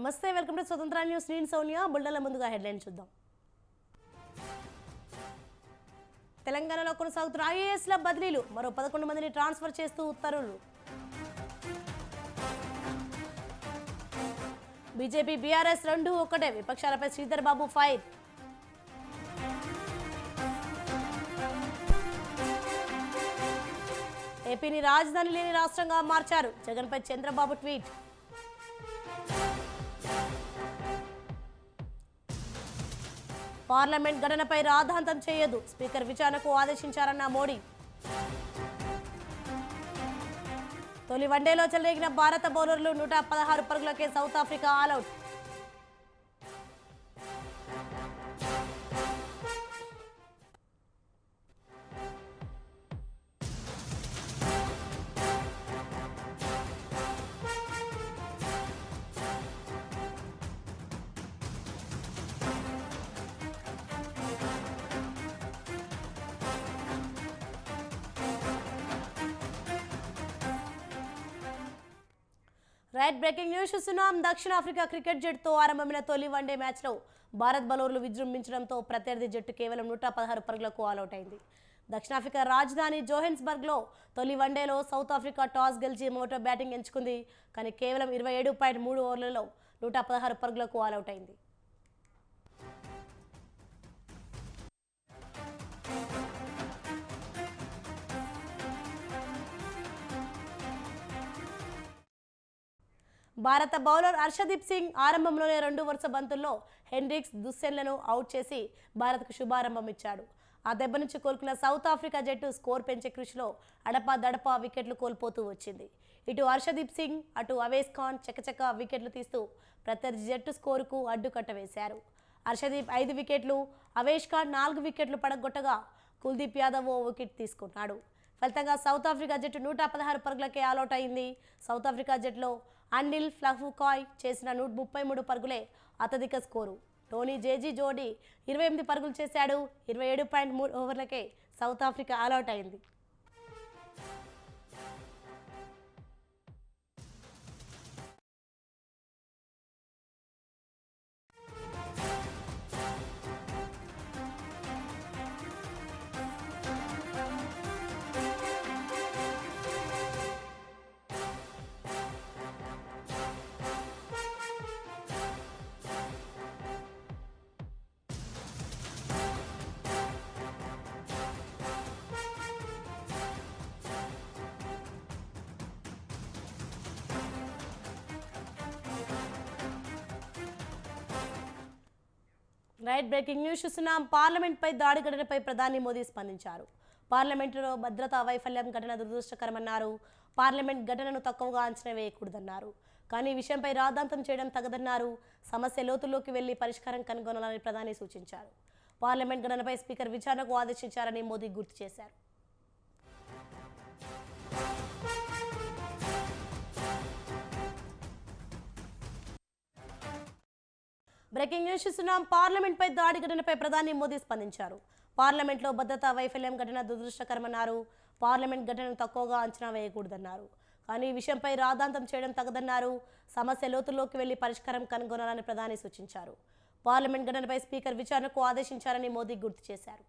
నమస్తే, welcome to స్వతంత్ర news. నేను సోనియా. బుల్డల ముందుగా హెడ్లైన్ చూద్దాం. తెలంగాణలో కొనసాగుతున్న ఐఏఎస్ల బదిలీలు, మరో 11 మందిని ట్రాన్స్ఫర్ చేస్తూ ఉత్తర్వులు. బీజేపీ బీఆర్ఎస్ రెండు ఒకటే, విపక్షాలపై శ్రీధర్ బాబు ఫైర్. ఏపీని రాజధాని లేని రాష్ట్రంగా మార్చారు, జగన్పై చంద్రబాబు ట్వీట్. పార్లమెంట్ ఘటనపై రాద్ధాంతం చేయదు, స్పీకర్ విచారణకు ఆదేశించారన్న మోడీ. తొలి వన్డేలో చెలరేగిన భారత బౌలర్లు 116 పరుగులకే South Africa all out. Right, breaking news చూస్తున్నాం. దక్షిణాఫ్రికా క్రికెట్ జట్టుతో ఆరంభమైన తొలి వన్డే మ్యాచ్లో భారత్ బౌలర్లు విజృంభించడంతో ప్రత్యర్థి జట్టు కేవలం 116 పరుగులకు ఆలౌట్ అయింది. దక్షిణాఫ్రికా రాజధాని జోహెన్స్బర్గ్లో తొలి వన్డేలో సౌత్ ఆఫ్రికా టాస్ గెలిచి మొదట బ్యాటింగ్ ఎంచుకుంది. కానీ కేవలం 27.3 ఓవర్లలో 116 పరుగులకు ఆలౌట్ అయింది. భారత బౌలర్ హర్షదీప్ సింగ్ ఆరంభంలోనే 2 వరుస బంతుల్లో హెన్రిక్స్, దుస్సెన్లను అవుట్ చేసి భారత్కు శుభారంభం ఇచ్చాడు. ఆ దెబ్బ నుంచి కోలుకున్న సౌత్ ఆఫ్రికా జట్టు స్కోర్ పెంచే కృషిలో అడపాదడపా వికెట్లు కోల్పోతూ వచ్చింది. ఇటు హర్షదీప్ సింగ్, అటు అవేష్ ఖాన్ చకచక వికెట్లు తీస్తూ ప్రత్యర్థి జట్టు స్కోరుకు అడ్డుకట్ట వేశారు. హర్షదీప్ 5 వికెట్లు, అవేష్ ఖాన్ 4 వికెట్లు పడగొట్టగా కుల్దీప్ యాదవ్ ఓ వికెట్ తీసుకున్నాడు. ఫలితంగా సౌత్ ఆఫ్రికా జట్టు 116 పరుగులకే ఆలౌట్ అయింది. సౌత్ ఆఫ్రికా జట్టులో అనిల్ ఫ్లఫుకాయ్ చేసిన 133 పరుగులే అత్యధిక స్కోరు. టోనీ జేజీ జోడీ 28 పరుగులు చేశాడు. 27.3 ఓవర్లకే సౌత్ ఆఫ్రికా ఆలౌట్ అయింది. రైట్, బ్రేకింగ్ న్యూస్ చూస్తున్నాం. పార్లమెంట్పై దాడి ఘటనపై ప్రధాని మోదీ స్పందించారు. పార్లమెంటులో భద్రతా వైఫల్యం ఘటన దురదృష్టకరమన్నారు. పార్లమెంట్ ఘటనను తక్కువగా అంచనా వేయకూడదన్నారు. కానీ ఈ విషయంపై రాద్ధాంతం చేయడం తగదన్నారు. సమస్య లోతుల్లోకి వెళ్లి పరిష్కారం కనుగొనాలని ప్రధాని సూచించారు. పార్లమెంట్ ఘటనపై స్పీకర్ విచారణకు ఆదేశించారని మోదీ గుర్తు చేశారు. బ్రేకింగ్ న్యూస్ చూస్తున్నాం. పార్లమెంట్పై దాడి ఘటనపై ప్రధాని మోదీ స్పందించారు. పార్లమెంట్లో భద్రతా వైఫల్యం ఘటన దురదృష్టకరమన్నారు. పార్లమెంట్ ఘటనను తక్కువగా అంచనా వేయకూడదన్నారు. కానీ ఈ విషయంపై రాద్ధాంతం చేయడం తగదన్నారు. సమస్య లోతుల్లోకి వెళ్లి పరిష్కారం కనుగొనాలని ప్రధాని సూచించారు. పార్లమెంట్ ఘటనపై స్పీకర్ విచారణకు ఆదేశించారని మోదీ గుర్తు చేశారు.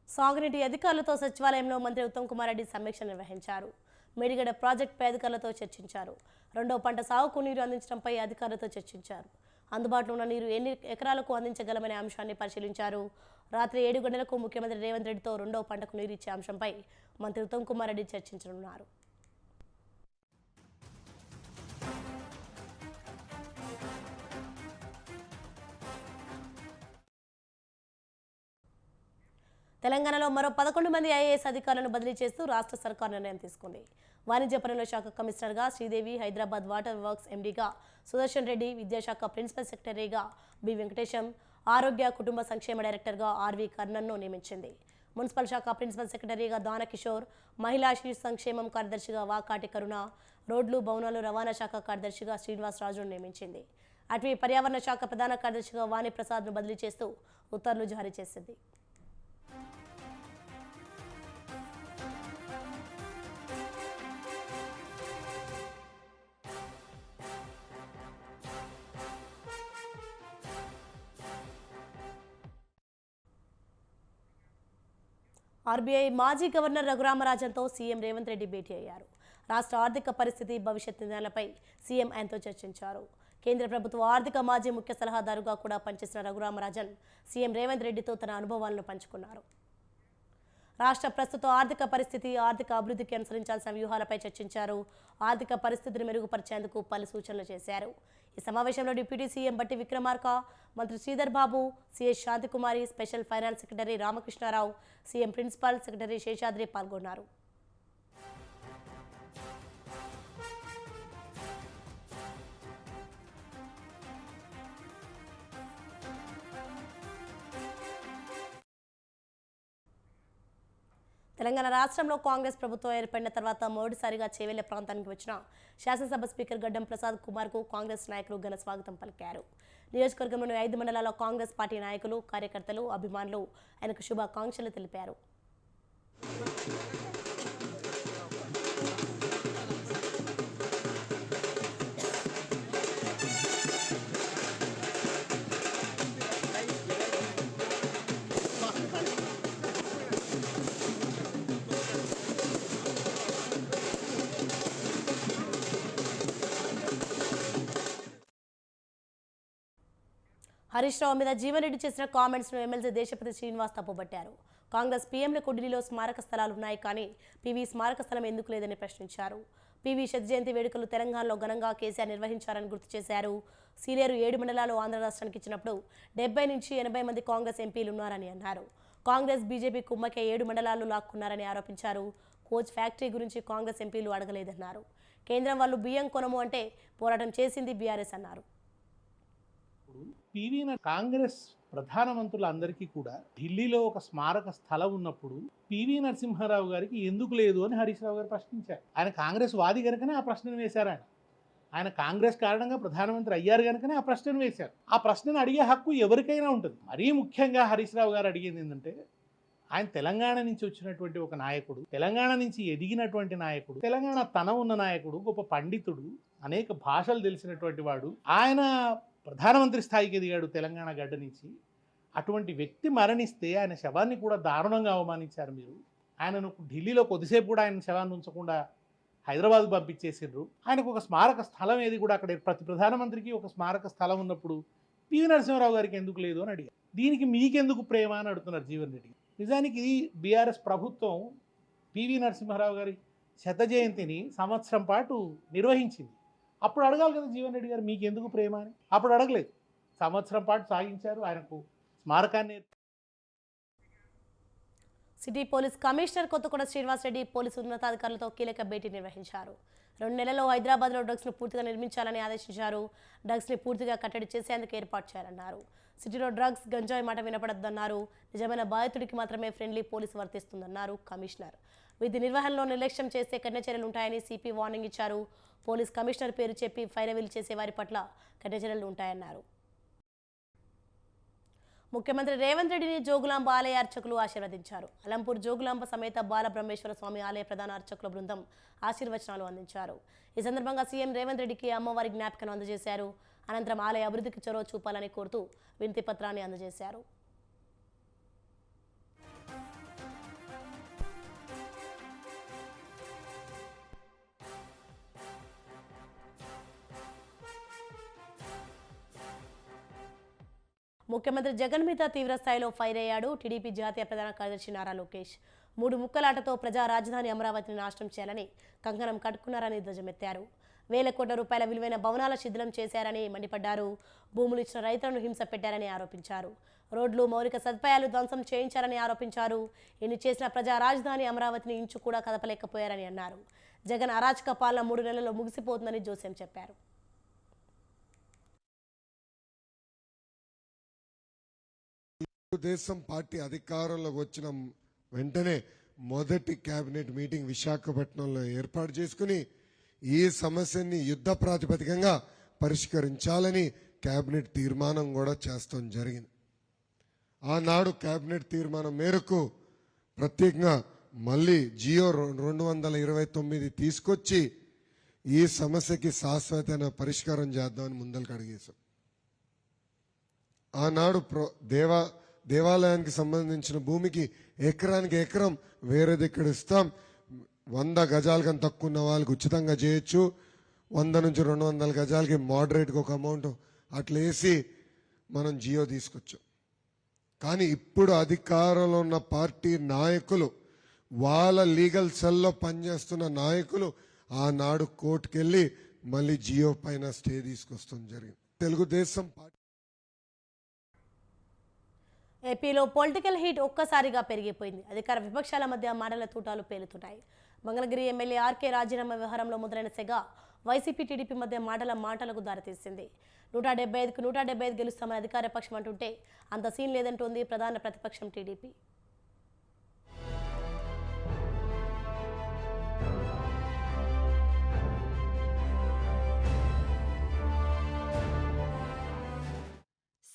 సాగునీటి అధికారులతో సచివాలయంలో మంత్రి ఉత్తమ్ కుమార్ రెడ్డి సమీక్ష నిర్వహించారు. మేడిగడ్డ ప్రాజెక్టుపై అధికారులతో చర్చించారు. రెండో పంట సాగుకు నీరు అందించడంపై అధికారులతో చర్చించారు. అందుబాటులో ఉన్న నీరు ఎన్ని ఎకరాలకు అందించగలమనే అంశాన్ని పరిశీలించారు. రాత్రి 7 గంటలకు ముఖ్యమంత్రి రేవంత్ రెడ్డితో రెండో పంటకు నీరు ఇచ్చే అంశంపై మంత్రి ఉత్తమ్ కుమార్ రెడ్డి చర్చించనున్నారు. తెలంగాణలో మరో 11 మంది ఐఏఎస్ అధికారులను బదిలీ చేస్తూ రాష్ట్ర సర్కార్ నిర్ణయం తీసుకుంది. వాణిజ్య పనుల శాఖ కమిషనర్గా శ్రీదేవి, హైదరాబాద్ వాటర్ వర్క్స్ ఎండీగా సుదర్శన్ రెడ్డి, విద్యాశాఖ ప్రిన్సిపల్ సెక్రటరీగా బి వెంకటేశం, ఆరోగ్య కుటుంబ సంక్షేమ డైరెక్టర్గా ఆర్వి కర్ణన్ను నియమించింది. మున్సిపల్ శాఖ ప్రిన్సిపల్ సెక్రటరీగా దానకిషోర్, మహిళా శిశు సంక్షేమం కార్యదర్శిగా వాకాటి కరుణ, రోడ్లు భవనాలు రవాణా శాఖ కార్యదర్శిగా శ్రీనివాసరాజును నియమించింది. అటవీ పర్యావరణ శాఖ ప్రధాన కార్యదర్శిగా వాణి ప్రసాద్ను బదిలీ చేస్తూ ఉత్తర్వులు జారీ చేసింది. ఆర్బీఐ మాజీ గవర్నర్ రఘురామరాజన్తో సీఎం రేవంత్ రెడ్డి భేటీ అయ్యారు. రాష్ట్ర ఆర్థిక పరిస్థితి, భవిష్యత్ నిర్ణయాలపై సీఎం ఆయనతో చర్చించారు. కేంద్ర ప్రభుత్వ ఆర్థిక మాజీ ముఖ్య సలహాదారుగా కూడా పనిచేసిన రఘురామరాజన్ సీఎం రేవంత్ రెడ్డితో తన అనుభవాలను పంచుకున్నారు. రాష్ట్ర ప్రస్తుత ఆర్థిక పరిస్థితి, ఆర్థిక అభివృద్ధికి అనుసరించాల్సిన వ్యూహాలపై చర్చించారు. ఆర్థిక పరిస్థితిని మెరుగుపరిచేందుకు పలు సూచనలు చేశారు. ఈ సమావేశంలో డిప్యూటీ సీఎం బట్టి విక్రమార్క, మంత్రి Sridhar Babu, CS Shanthikumari, special finance secretary Ramakrishnarao, CM principal secretary Seshadri పాల్గొన్నారు. తెలంగాణ రాష్ట్రంలో కాంగ్రెస్ ప్రభుత్వం ఏర్పడిన తర్వాత మొదటిసారిగా చేవెళ్ల ప్రాంతానికి వచ్చిన శాసనసభ స్పీకర్ గడ్డం ప్రసాద్ కుమార్కు కాంగ్రెస్ నాయకులు ఘన స్వాగతం పలికారు. నియోజకవర్గంలోని 5 మండలాల కాంగ్రెస్ పార్టీ నాయకులు, కార్యకర్తలు, అభిమానులు ఆయనకు శుభాకాంక్షలు తెలిపారు. హరీష్ రావు మీద జీవన్ రెడ్డి చేసిన కామెంట్స్ను ఎమ్మెల్సీ దేశపతి శ్రీనివాస్ తప్పుబట్టారు. కాంగ్రెస్ పీఎంలకు ఢిల్లీలో స్మారక స్థలాలు ఉన్నాయి, కానీ పీవీ స్మారక స్థలం ఎందుకు లేదని ప్రశ్నించారు. పీవీ శత జయంతి వేడుకలు తెలంగాణలో ఘనంగా కేసీఆర్ నిర్వహించారని గుర్తు చేశారు. సీనియర్ 7 మండలాలు ఆంధ్ర రాష్ట్రానికి ఇచ్చినప్పుడు 70 నుంచి 80 మంది కాంగ్రెస్ ఎంపీలు ఉన్నారని అన్నారు. కాంగ్రెస్ బీజేపీ కుమ్మకే 7 మండలాలు లాక్కున్నారని ఆరోపించారు. కోచ్ ఫ్యాక్టరీ గురించి కాంగ్రెస్ ఎంపీలు అడగలేదన్నారు. కేంద్రం వాళ్ళు బియ్యం కొనము అంటే పోరాటం చేసింది బీఆర్ఎస్ అన్నారు. పివి కాంగ్రెస్ ప్రధానమంత్రులందరికీ కూడా ఢిల్లీలో ఒక స్మారక స్థలం ఉన్నప్పుడు పివి నరసింహారావు గారికి ఎందుకు లేదు అని హరీష్ రావు గారు ప్రశ్నించారు. ఆయన కాంగ్రెస్ వాది కనుకనే ఆ ప్రశ్నను వేశారు. ఆయన కాంగ్రెస్ కారణంగా ప్రధానమంత్రి అయ్యారు కనుకనే ఆ ప్రశ్నను వేశారు. ఆ ప్రశ్నను అడిగే హక్కు ఎవరికైనా ఉంటుంది. మరీ ముఖ్యంగా హరీష్ రావు గారు అడిగేది ఏంటంటే, ఆయన తెలంగాణ నుంచి వచ్చినటువంటి ఒక నాయకుడు, తెలంగాణ నుంచి ఎదిగినటువంటి నాయకుడు, తెలంగాణ తనం ఉన్న నాయకుడు, గొప్ప పండితుడు, అనేక భాషలు తెలిసినటువంటి వాడు, ఆయన ప్రధానమంత్రి స్థాయికి ఎదిగాడు తెలంగాణ గడ్డ నుంచి. అటువంటి వ్యక్తి మరణిస్తే ఆయన శవాన్ని కూడా దారుణంగా అవమానించారు మీరు. ఆయనను ఢిల్లీలో కొద్దిసేపు కూడా ఆయన శవాన్ని ఉంచకుండా హైదరాబాద్ పంపించేసిండ్రు. ఆయనకు ఒక స్మారక స్థలం ఏది కూడా అక్కడ, ప్రతి ప్రధానమంత్రికి ఒక స్మారక స్థలం ఉన్నప్పుడు పివి నరసింహారావు గారికి ఎందుకు లేదు అని అడిగారు. దీనికి మీకెందుకు ప్రేమ అని అడుగుతున్నారు జీవన్ రెడ్డి. నిజానికి బీఆర్ఎస్ ప్రభుత్వం పివి నరసింహారావు గారి శత జయంతిని సంవత్సరం పాటు నిర్వహించింది. అప్పుడు అడగాలి కదా జీవన్ రెడ్డి గారు, మీకు ఎందుకు ప్రేమ అని. అప్పుడు అడగలేదు. సంవత్సరం పాటు సాగించారు. ఆయనకు స్మారకాన్ని. City police commissioner Kothaguda Srinivasareddy police ఉన్నతాధికారులతో కీలక భేటీ నిర్వహించారు. 2 నెలల్లో హైదరాబాద్లో డ్రగ్స్ను పూర్తిగా నిర్మించాలని ఆదేశించారు. డ్రగ్స్ని పూర్తిగా కట్టడి చేసేందుకు ఏర్పాటు చేయాలన్నారు. సిటీలో డ్రగ్స్, గంజాయి మాట వినపడద్దన్నారు. నిజమైన బాధితుడికి మాత్రమే ఫ్రెండ్లీ పోలీసు వర్తిస్తుందన్నారు కమిషనర్. విధి నిర్వహణలో నిర్లక్ష్యం చేస్తే కఠిన చర్యలు ఉంటాయని సిపి వార్నింగ్ ఇచ్చారు. పోలీస్ కమిషనర్ పేరు చెప్పి ఫైరవీలు చేసే వారి పట్ల కఠిన చర్యలు ఉంటాయన్నారు. ముఖ్యమంత్రి రేవంత్ రెడ్డిని జోగులాంబ ఆలయ అర్చకులు ఆశీర్వదించారు. అలంపూర్ జోగులాంబ సమేత బాలబ్రహ్మేశ్వర స్వామి ఆలయ ప్రధాన అర్చకుల బృందం ఆశీర్వచనాలు అందించారు. ఈ సందర్భంగా సీఎం రేవంత్ రెడ్డికి అమ్మవారి జ్ఞాపికను అందజేశారు. అనంతరం ఆలయ అభివృద్ధికి చొరవ చూపాలని కోరుతూ వినతి పత్రాన్ని అందజేశారు. ముఖ్యమంత్రి జగన్ మీద తీవ్ర స్థాయిలో ఫైర్ అయ్యాడు టీడీపీ జాతీయ ప్రధాన కార్యదర్శి నారా లోకేష్. 3 ముక్కలాటతో ప్రజా రాజధాని అమరావతిని నాశనం చేయాలని కంకణం కట్టుకున్నారని ధ్వజమెత్తారు. వేల కోట్ల రూపాయల విలువైన భవనాల శిథిలం చేశారని మండిపడ్డారు. భూములు ఇచ్చిన రైతులను హింస పెట్టారని ఆరోపించారు. రోడ్లు, మౌలిక సదుపాయాలు ధ్వంసం చేయించారని ఆరోపించారు. ఇన్ని చేసిన ప్రజా రాజధాని అమరావతిని ఇంచు కూడా కదపలేకపోయారని అన్నారు. జగన్ అరాచక పాలన 3 నెలల్లో ముగిసిపోతుందని జోస్యం చెప్పారు. తెలుగుదేశం పార్టీ అధికారంలోకి వచ్చిన వెంటనే మొదటి కేబినెట్ మీటింగ్ విశాఖపట్నంలో ఏర్పాటు చేసుకుని ఈ సమస్యని యుద్ధ ప్రాతిపదికంగా పరిష్కరించాలని కేబినెట్ తీర్మానం కూడా చేస్తాం జరిగింది. ఆనాడు కేబినెట్ తీర్మానం మేరకు ప్రత్యేకంగా మళ్ళీ జియో 229 తీసుకొచ్చి ఈ సమస్యకి శాశ్వతమైన పరిష్కారం చేద్దామని ముందరికి అడిగేశాం. ఆనాడు దేవాలయానికి సంబంధించిన భూమికి ఎకరానికి ఎకరం వేరే దగ్గర ఇస్తాం, 100 గజాల కన్నా తక్కువ ఉన్న వాళ్ళకి ఉచితంగా చేయొచ్చు, 100 నుంచి 200 గజాలకి మోడరేట్గా ఒక అమౌంట్ అట్లా వేసి మనం జియో తీసుకొచ్చాం. కానీ ఇప్పుడు అధికారంలో ఉన్న పార్టీ నాయకులు, వాళ్ళ లీగల్ సెల్లో పనిచేస్తున్న నాయకులు ఆనాడు కోర్టుకెళ్ళి మళ్ళీ జియో పైన స్టే తీసుకొస్తాం జరిగింది. తెలుగుదేశం పార్టీ ఏపీలో పొలిటికల్ హీట్ ఒక్కసారిగా పెరిగిపోయింది. అధికార విపక్షాల మధ్య మాటల తూటాలు పేలుతున్నాయి. మంగళగిరి ఎమ్మెల్యే ఆర్కే రాజీనామా వ్యవహారంలో మొదలైన సెగ వైసీపీ టీడీపీ మధ్య మాటలకు దారితీసింది. 175కు 175 గెలుస్తామని అధికార పక్షం అంటుంటే అంత సీన్ లేదంటోంది ప్రధాన ప్రతిపక్షం టీడీపీ.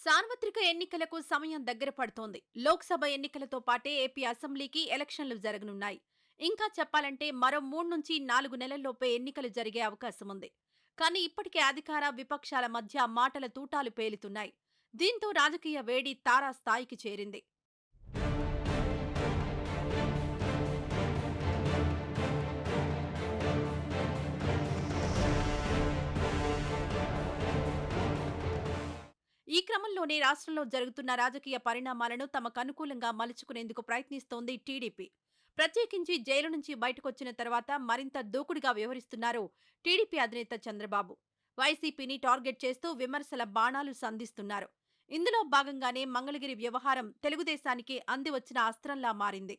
సార్వత్రిక ఎన్నికలకు సమయం దగ్గర పడుతోంది. లోక్సభ ఎన్నికలతో పాటే ఏపీ అసెంబ్లీకి ఎలక్షన్లు జరగనున్నాయి. ఇంకా చెప్పాలంటే మరో 3 నుంచి 4 నెలల్లోపే ఎన్నికలు జరిగే అవకాశం ఉంది. కానీ ఇప్పటికే అధికార విపక్షాల మధ్య మాటల తూటాలు పేలుతున్నాయి. దీంతో రాజకీయ వేడి తారాస్థాయికి చేరింది. ఈ క్రమంలోనే రాష్ట్రంలో జరుగుతున్న రాజకీయ పరిణామాలను తమకు అనుకూలంగా మలుచుకునేందుకు ప్రయత్నిస్తోంది టీడీపీ. ప్రత్యేకించి జైలు నుంచి బయటకొచ్చిన తర్వాత మరింత దూకుడుగా వ్యవహరిస్తున్నారు టీడీపీ అధినేత చంద్రబాబు. వైసీపీని టార్గెట్ చేస్తూ విమర్శల బాణాలు సంధిస్తున్నారు. ఇందులో భాగంగానే మంగళగిరి వ్యవహారం తెలుగుదేశానికి అందివచ్చిన అస్త్రంలా మారింది.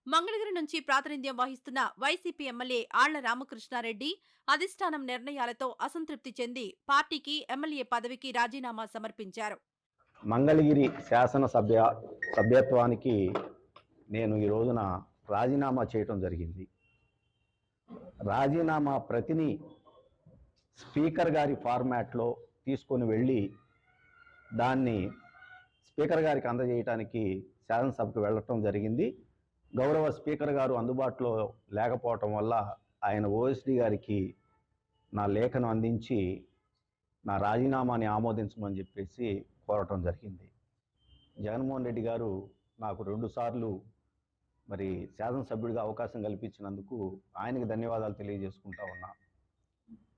మంగళగిరి నుంచి ప్రాతినిధ్యం వహిస్తున్న వైసీపీ ఎమ్మెల్యే ఆళ్ల రామకృష్ణారెడ్డి అధిష్టానం నిర్ణయాలతో అసంతృప్తి చెంది పార్టీకి ఎమ్మెల్యే పదవికి రాజీనామా సమర్పించారు. మంగళగిరి శాసన సభ్యత్వానికి నేను ఈ రోజున రాజీనామా చేయటం జరిగింది. రాజీనామా ప్రతిని స్పీకర్ గారి ఫార్మాట్లో తీసుకొని వెళ్ళి దాన్ని స్పీకర్ గారికి అందజేయటానికి శాసనసభకు వెళ్ళటం జరిగింది. గౌరవ స్పీకర్ గారు అందుబాటులో లేకపోవటం వల్ల ఆయన ఓఎస్డీ గారికి నా లేఖను అందించి నా రాజీనామాని ఆమోదించమని చెప్పేసి కోరటం జరిగింది. జగన్మోహన్ రెడ్డి గారు నాకు 2 సార్లు మరి శాసనసభ్యుడిగా అవకాశం కల్పించినందుకు ఆయనకి ధన్యవాదాలు తెలియజేసుకుంటా ఉన్నా.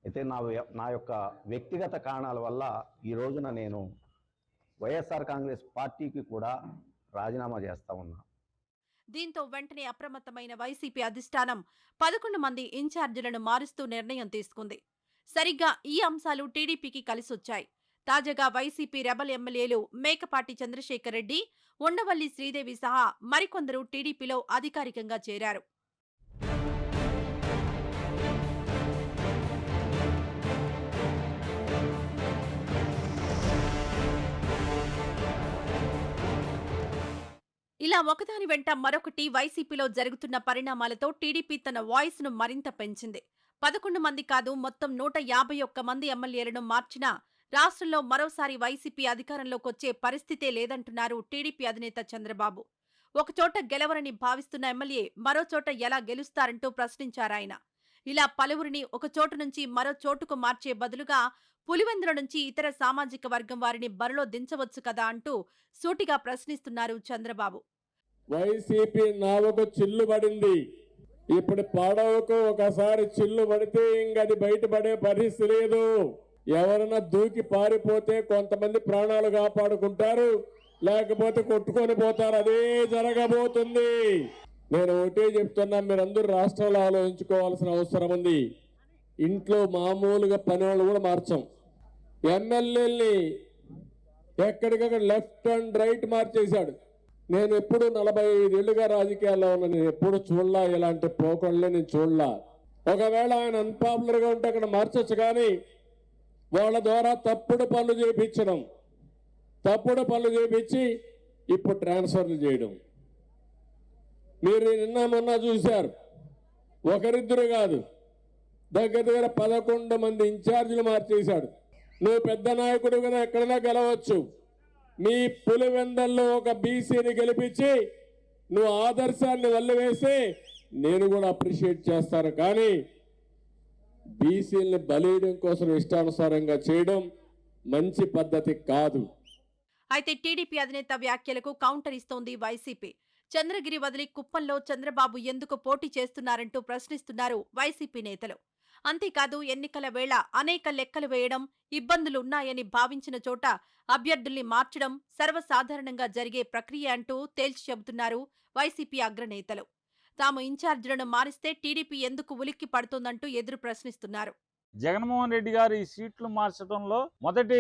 అయితే నా యొక్క వ్యక్తిగత కారణాల వల్ల ఈ రోజున నేను వైఎస్ఆర్ కాంగ్రెస్ పార్టీకి కూడా రాజీనామా చేస్తా ఉన్నా. దీంతో వెంటనే అప్రమత్తమైన వైసీపీ అధిష్టానం 11 మంది ఇన్ఛార్జీలను మారుస్తూ నిర్ణయం తీసుకుంది. సరిగ్గా ఈ అంశాలు టీడీపీకి కలిసొచ్చాయి. తాజాగా వైసీపీ రెబల్ ఎమ్మెల్యేలు మేకపాటి చంద్రశేఖర్ రెడ్డి, ఉండవల్లి శ్రీదేవి సహా మరికొందరు టీడీపీలో అధికారికంగా చేరారు. ఇలా ఒకదాని వెంట మరొకటి వైసీపీలో జరుగుతున్న పరిణామాలతో టీడీపీ తన వాయిస్ను మరింత పెంచింది. 11 మంది కాదు, మొత్తం 151 మంది ఎమ్మెల్యేలను మార్చినా రాష్ట్రంలో మరోసారి వైసీపీ అధికారంలోకొచ్చే పరిస్థితే లేదంటున్నారు టీడీపీ అధినేత చంద్రబాబు. ఒకచోట గెలవరని భావిస్తున్న ఎమ్మెల్యే మరోచోట ఎలా గెలుస్తారంటూ ప్రశ్నించారాయన. ఇలా పలువురిని ఒక చోటు నుంచి మరో చోటుకు మార్చే బదులుగా పులివెందుల నుంచి ఇతర సామాజిక వర్గం వారిని బరిలో దించవచ్చు కదా అంటూ సూటిగా ప్రశ్నిస్తున్నారు చంద్రబాబు. వైసీపీ నావకు చిల్లు పడింది. ఇప్పుడు పడవకు ఒకసారి చిల్లు పడితే ఇంకది బయటపడే పరిస్థితి లేదు. ఎవరన్నా దూకి పారిపోతే కొంతమంది ప్రాణాలు కాపాడుకుంటారు, లేకపోతే కొట్టుకొని పోతారు. అదే జరగబోతుంది. నేను ఒకటే చెప్తున్నా, మీరందరూ రాష్ట్రంలో ఆలోచించుకోవాల్సిన అవసరం ఉంది. ఇంట్లో మామూలుగా పని వాళ్ళు కూడా మార్చాం. ఎమ్మెల్యేల్ని ఎక్కడికక్కడ లెఫ్ట్ అండ్ రైట్ మార్చేశాడు. నేను ఎప్పుడు 45 ఏళ్లుగా రాజకీయాల్లో ఉన్నా, నేను ఎప్పుడు చూడలా ఇలాంటి పోకళ్ళే నేను చూడలా. ఒకవేళ ఆయన అన్పాపులర్గా ఉంటే అక్కడ మార్చొచ్చు, కానీ వాళ్ళ ద్వారా తప్పుడు పనులు చేయించడం, తప్పుడు పనులు చేయించి ఇప్పుడు ట్రాన్స్ఫర్లు చేయడం. మీరు నిన్న మొన్న చూశారు, ఒకరిద్దరు కాదు, దగ్గర 11 మంది ఇన్ఛార్జీలు మార్చేశాడు. నువ్వు పెద్ద నాయకుడు కదా, ఎక్కడైనా గెలవచ్చు. మీ పులివెందల్లో ఒక బీసీని గెలిపించి నువ్వు ఆదర్శాన్ని వల్లవేసి నేను కూడా అప్రిషియేట్ చేస్తాను. కానీ బీసీలని బలియడం కోసం ఇష్టానుసారంగా చేయడం మంచి పద్ధతి కాదు. అయితే టీడీపీ అధినేత వ్యాఖ్యలకు కౌంటర్ ఇస్తోంది వైసీపీ. చంద్రగిరి వదిలి కుప్పంలో చంద్రబాబు ఎందుకు పోటీ చేస్తున్నారంటూ ప్రశ్నిస్తున్నారు వైసీపీ నేతలు. అంతేకాదు ఎన్నికల వేళ అనేక లెక్కలు వేయడం, ఇబ్బందులున్నాయని భావించిన చోట అభ్యర్థుల్ని మార్చడం సర్వసాధారణంగా జరిగే ప్రక్రియ అంటూ తేల్చి చెబుతున్నారు వైసీపీ అగ్రనేతలు. తాము ఇన్ఛార్జీలను మారిస్తే టీడీపీ ఎందుకు ఉలిక్కి పడుతోందంటూ ఎదురు ప్రశ్నిస్తున్నారు. జగన్మోహన్ రెడ్డి గారు ఈ సీట్లు మార్చడంలో మొదటి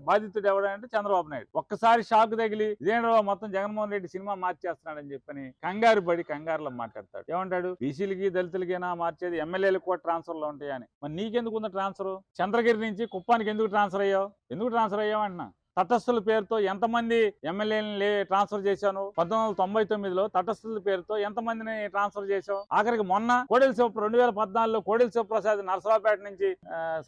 బాధితుడు ఎవడంటే చంద్రబాబు నాయుడు. ఒక్కసారి షాక్ తగిలి ఇదేంటో మొత్తం జగన్మోహన్ రెడ్డి సినిమా మార్చేస్తున్నాడని చెప్పని కంగారులో మాట్లాడతాడు. ఏమంటాడు, బీసీలకి దళితులకైనా మార్చేది, ఎమ్మెల్యేలకు కూడా ట్రాన్స్ఫర్లు ఉంటాయని. మరి నీకెందుకు ఉంది ట్రాన్స్ఫర్? చంద్రగిరి నుంచి కుప్పానికి ఎందుకు ట్రాన్స్ఫర్ అయ్యావు అంటున్నా. తటస్థుల పేరుతో ఎంతమంది ఎమ్మెల్యేలని ట్రాన్స్ఫర్ చేశాను? 1999లో తటస్థుల పేరుతో ఎంతమందిని ట్రాన్స్ఫర్ చేశావు? ఆఖరికి మొన్న 2014లో కోడెల శివప్రసాద్ నరసరావుపేట నుంచి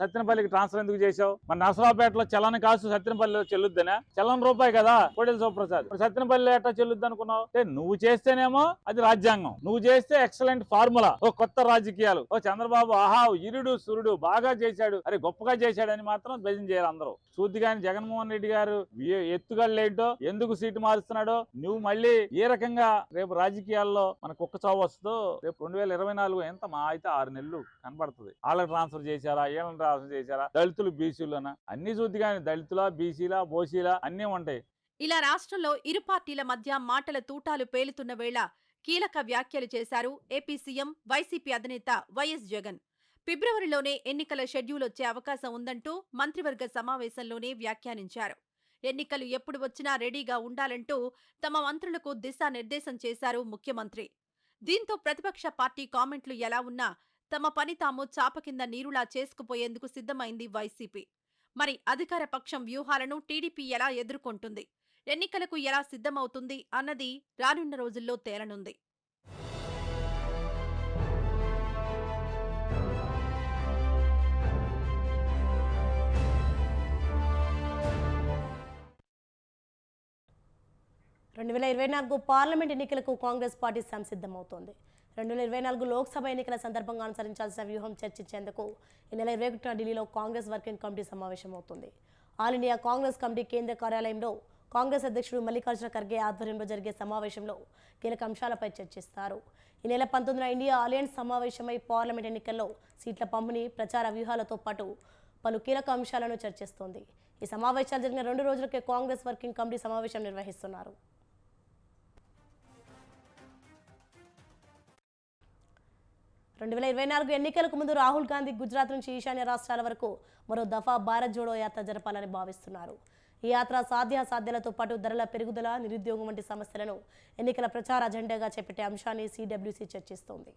సత్యనపల్లికి ట్రాన్స్ఫర్ ఎందుకు చేశావు? మరి నరసరావుపేటలో చలని కాసు సత్యనపల్లిలో చెల్లుద్దనా? చలని రూపాయి కదా కోడెల శివప్రసాద్. మరి సత్యనపల్లిలో ఎట్లా చెల్లుద్ది అనుకున్నావు? అంటే నువ్వు చేస్తేనేమో అది రాజ్యాంగం, నువ్వు చేస్తే ఎక్సలెంట్ ఫార్ములా, ఓ కొత్త రాజకీయాలు, ఓ చంద్రబాబు ఆహా ఇరుడు సురుడు బాగా చేశాడు, అరే గొప్పగా చేశాడని మాత్రం భజన చేయాలి అందరూ. చూద్దిగాని జగన్మోహన్ రెడ్డి గారు ఎత్తుగడలేంటో, ఎందుకు సీటు మారుస్తున్నాడో, నువ్వు మళ్ళీ ఏ రకంగా రేపు రాజకీయాల్లో మనకు ఒక్క చావు వస్తుందో రేపు 2024 ఎంత మా అయితే 6 నెలలు కనబడుతుంది. వాళ్ళకి ట్రాన్స్ఫర్ చేశారా, వీళ్ళని ట్రాన్స్ఫర్ చేశారా, దళితులు బీసీలనా అన్ని చూద్ది కానీ దళితుల బీసీలా బోసీలా అన్నీ ఉంటాయి. ఇలా రాష్ట్రంలో ఇరు పార్టీల మధ్య మాటల తూటాలు పేలుతున్న వేళ కీలక వ్యాఖ్యలు చేశారు ఏపీ సీఎం వైసీపీ అధినేత వైఎస్ జగన్. ఫిబ్రవరిలోనే ఎన్నికల షెడ్యూల్ వచ్చే అవకాశం ఉందంటూ మంత్రివర్గ సమావేశంలోనే వ్యాఖ్యానించారు. ఎన్నికలు ఎప్పుడు వచ్చినా రెడీగా ఉండాలంటూ తమ మంత్రులకు దిశానిర్దేశం చేశారు ముఖ్యమంత్రి. దీంతో ప్రతిపక్ష పార్టీ కామెంట్లు ఎలా ఉన్నా తమ పని తాము చాప కింద నీరులా చేసుకుపోయేందుకు సిద్ధమైంది వైసీపీ. మరి అధికార పక్షం వ్యూహాలను టీడీపీ ఎలా ఎదుర్కొంటుంది, ఎన్నికలకు ఎలా సిద్ధమవుతుంది అన్నది రానున్న రోజుల్లో తేలనుంది. రెండు 2024 పార్లమెంట్ ఎన్నికలకు కాంగ్రెస్ పార్టీ సంసిద్ధమవుతోంది. 2024 లోక్సభ ఎన్నికల సందర్భంగా అనుసరించాల్సిన వ్యూహం చర్చించేందుకు ఈ నెల 21న ఢిల్లీలో కాంగ్రెస్ వర్కింగ్ కమిటీ సమావేశం అవుతుంది. ఆల్ ఇండియా కాంగ్రెస్ కమిటీ కేంద్ర కార్యాలయంలో కాంగ్రెస్ అధ్యక్షుడు మల్లికార్జున ఖర్గే ఆధ్వర్యంలో జరిగే సమావేశంలో కీలక అంశాలపై చర్చిస్తారు. ఈ నెల 19న ఇండియా అలయన్స్ సమావేశమై పార్లమెంట్ ఎన్నికల్లో సీట్ల పంపిణీ, ప్రచార వ్యూహాలతో పాటు పలు కీలక అంశాలను చర్చిస్తోంది. ఈ సమావేశాలు జరిగిన 2 రోజులకే కాంగ్రెస్ వర్కింగ్ కమిటీ సమావేశం నిర్వహిస్తున్నారు. 2024 ఎన్నికలకు ముందు రాహుల్ గాంధీ గుజరాత్ నుంచి ఈశాన్య రాష్ట్రాల వరకు మరో దఫా భారత్ జోడో యాత్ర జరపాలని భావిస్తున్నారు. ఈ యాత్ర సాధ్యాసాధ్యాలతో పాటు ధరల పెరుగుదల, నిరుద్యోగం వంటి సమస్యలను ఎన్నికల ప్రచార అజెండాగా చేపట్టే అంశాన్ని సిడబ్ల్యూసీ చర్చిస్తోంది.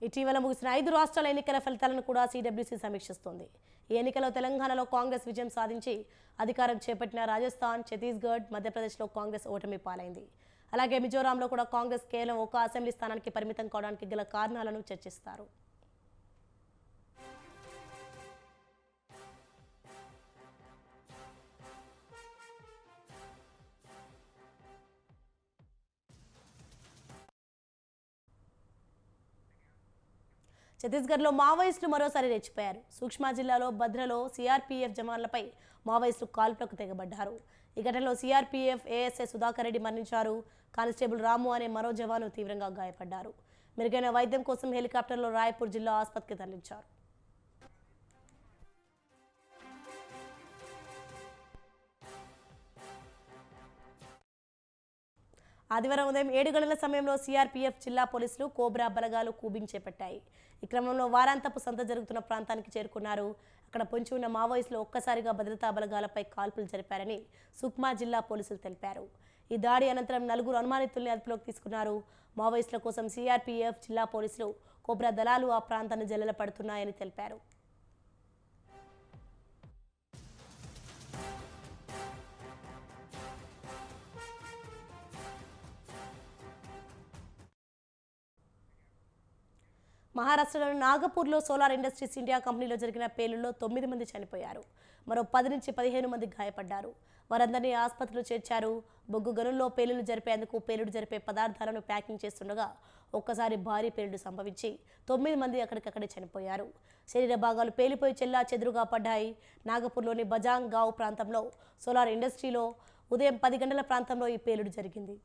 ఇటీవల ముగిసిన 5 రాష్ట్రాల ఎన్నికల ఫలితాలను కూడా సిడబ్ల్యూసీ సమీక్షిస్తోంది. ఈ ఎన్నికల్లో తెలంగాణలో కాంగ్రెస్ విజయం సాధించి అధికారం చేపట్టిన రాజస్థాన్, ఛత్తీస్గఢ్, మధ్యప్రదేశ్లో కాంగ్రెస్ ఓటమి పాలైంది. అలాగే మిజోరాంలో కూడా కాంగ్రెస్ కేవలం ఒక అసెంబ్లీ స్థానానికి పరిమితం కావడానికి గల కారణాలను చర్చిస్తారు. ఛత్తీస్గఢ్లో మావోయిస్టులు మరోసారి రెచ్చిపోయారు. సూక్ష్మా జిల్లాలో భద్రలో సిఆర్పీఎఫ్ జవాన్లపై మావోయిస్టులు కాల్పులకు తెగబడ్డారు. ఈ ఘటనలో సిఆర్పీఎఫ్ ఏఎస్ఐ సుధాకర్ రెడ్డి మరణించారు. కానిస్టేబుల్ రాము అనే మరో జవాను తీవ్రంగా గాయపడ్డారు. మెరుగైన వైద్యం కోసం హెలికాప్టర్లో రాయ్పూర్ జిల్లా ఆసుపత్రికి తరలించారు. ఆదివారం ఉదయం 7 గంటల సమయంలో సిఆర్పీఎఫ్ జిల్లా పోలీసులు కోబ్రా బలగాలు కూబింగ్ చేపట్టాయి. ఈ క్రమంలో వారాంతపు సంత జరుగుతున్న ప్రాంతానికి చేరుకున్నారు. అక్కడ పొంచి ఉన్న మావోయిస్టులు ఒక్కసారిగా భద్రతా బలగాలపై కాల్పులు జరిపారని సుక్మా జిల్లా పోలీసులు తెలిపారు. ఈ దాడి అనంతరం 4 అనుమానితుల్ని అదుపులోకి తీసుకున్నారు. మావోయిస్టుల కోసం సిఆర్పీఎఫ్ జిల్లా పోలీసులు కోబ్రా దళాలు ఆ ప్రాంతాన్ని జల్లెడ పడుతున్నాయని తెలిపారు. మహారాష్ట్రలోని నాగపూర్లో సోలార్ ఇండస్ట్రీస్ ఇండియా కంపెనీలో జరిగిన పేలుళ్లలో 9 మంది చనిపోయారు. మరో 10 నుంచి 15 మంది గాయపడ్డారు. వారందరినీ ఆసుపత్రిలో చేర్చారు. బొగ్గు గనుల్లో పేలుళ్లు జరిపేందుకు పేలుడు జరిపే పదార్థాలను ప్యాకింగ్ చేస్తుండగా ఒక్కసారి భారీ పేలుడు సంభవించి 9 మంది అక్కడికక్కడే చనిపోయారు. శరీర భాగాలు పేలిపోయి చెల్లా చెదురుగా పడ్డాయి. నాగపూర్లోని బజాంగ్ గావ్ ప్రాంతంలో సోలార్ ఇండస్ట్రీలో ఉదయం 10 గంటల ప్రాంతంలో ఈ పేలుడు జరిగింది.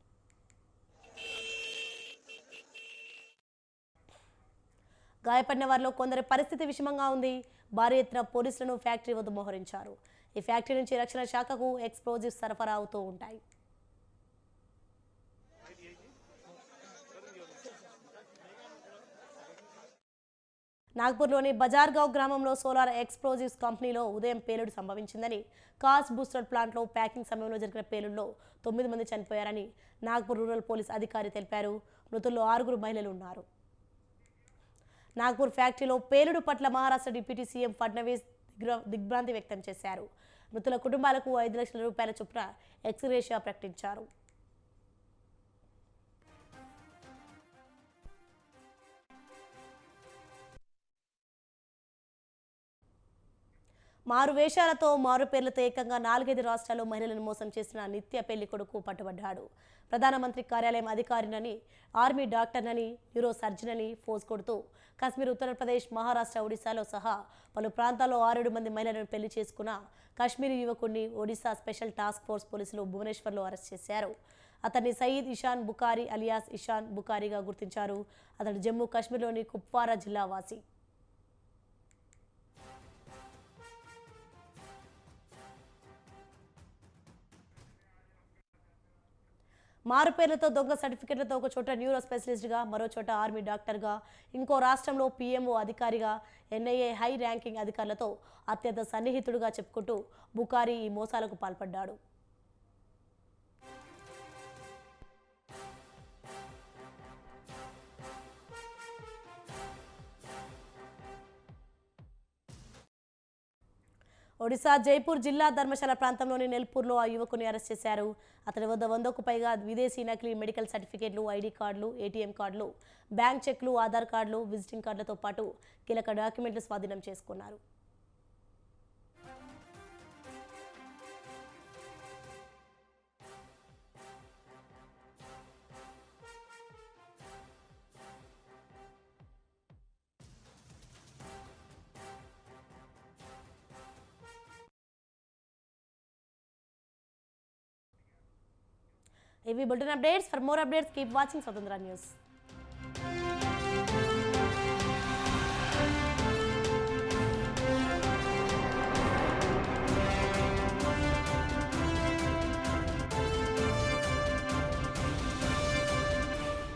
గాయపడిన వారిలో కొందరి పరిస్థితి విషమంగా ఉంది. భారీ ఎత్తున పోలీసులను ఫ్యాక్టరీ వద్ద మోహరించారు. ఈ ఫ్యాక్టరీ నుంచి రక్షణ శాఖకు ఎక్స్ప్లోజివ్స్ సరఫరా అవుతూ ఉంటాయి. నాగ్పూర్లోని బజార్గావ్ గ్రామంలో సోలార్ ఎక్స్ప్లోజివ్స్ కంపెనీలో ఉదయం పేలుడు సంభవించిందని, కాస్ బూస్టర్ ప్లాంట్లో ప్యాకింగ్ సమయంలో జరిగిన పేలుడులో 9 మంది చనిపోయారని నాగ్పూర్ రూరల్ పోలీస్ అధికారి తెలిపారు. మృతుల్లో 6 మహిళలు ఉన్నారు. నాగ్పూర్ ఫ్యాక్టరీలో పేలుడు పట్ల మహారాష్ట్ర డిప్యూటీ సీఎం ఫడ్నవీస్ దిగ్భ్రాంతి వ్యక్తం చేశారు. మృతుల కుటుంబాలకు 5 లక్షల రూపాయల చొప్పున ఎక్స్గ్రేషియా ప్రకటించారు. మారు వేషాలతో మారు పేర్లతో ఏకంగా 4-5 రాష్ట్రాల్లో మహిళలను మోసం చేసిన నిత్య పెళ్లి కొడుకు పట్టుబడ్డాడు. ప్రధానమంత్రి కార్యాలయం అధికారినని, ఆర్మీ డాక్టర్నని, న్యూరో సర్జనని ఫోజ్ కొడుతూ కశ్మీర్, ఉత్తరప్రదేశ్, మహారాష్ట్ర, ఒడిశాలో సహా పలు ప్రాంతాల్లో 6 మంది మహిళలను పెళ్లి చేసుకున్న కాశ్మీరీ యువకుడిని ఒడిశా స్పెషల్ టాస్క్ ఫోర్స్ పోలీసులు భువనేశ్వర్లో అరెస్ట్ చేశారు. అతన్ని సయీద్ ఇషాన్ బుఖారీ అలియాస్ ఇషాన్ బుఖారీగా గుర్తించారు. అతడు జమ్మూ కాశ్మీర్లోని కుప్వారా జిల్లా వాసి. మారు పేర్లతో దొంగ సర్టిఫికెట్లతో ఒక చోట న్యూరో స్పెషలిస్ట్గా, మరో చోట ఆర్మీ డాక్టర్గా, ఇంకో రాష్ట్రంలో పీఎంఓ అధికారిగా, ఎన్ఐఏ హై ర్యాంకింగ్ అధికారులతో అత్యంత సన్నిహితుడుగా చెప్పుకుంటూ బుఖారీ ఈ మోసాలకు పాల్పడ్డాడు. ఒడిశా జైపూర్ జిల్లా ధర్మశాల ప్రాంతంలోని నెల్పూర్లో ఆ యువకుని అరెస్ట్ చేశారు. అతని వద్ద 100కు పైగా విదేశీ నకిలీ మెడికల్ సర్టిఫికేట్లు, ఐడి కార్డులు, ఏటీఎం కార్డులు, బ్యాంక్ చెక్లు, ఆధార్ కార్డులు, విజిటింగ్ కార్డులతో పాటు కీలక డాక్యుమెంట్లు స్వాధీనం చేసుకున్నారు. ఇవి bulletin updates. For more updates keep watching స్వతంత్ర న్యూస్.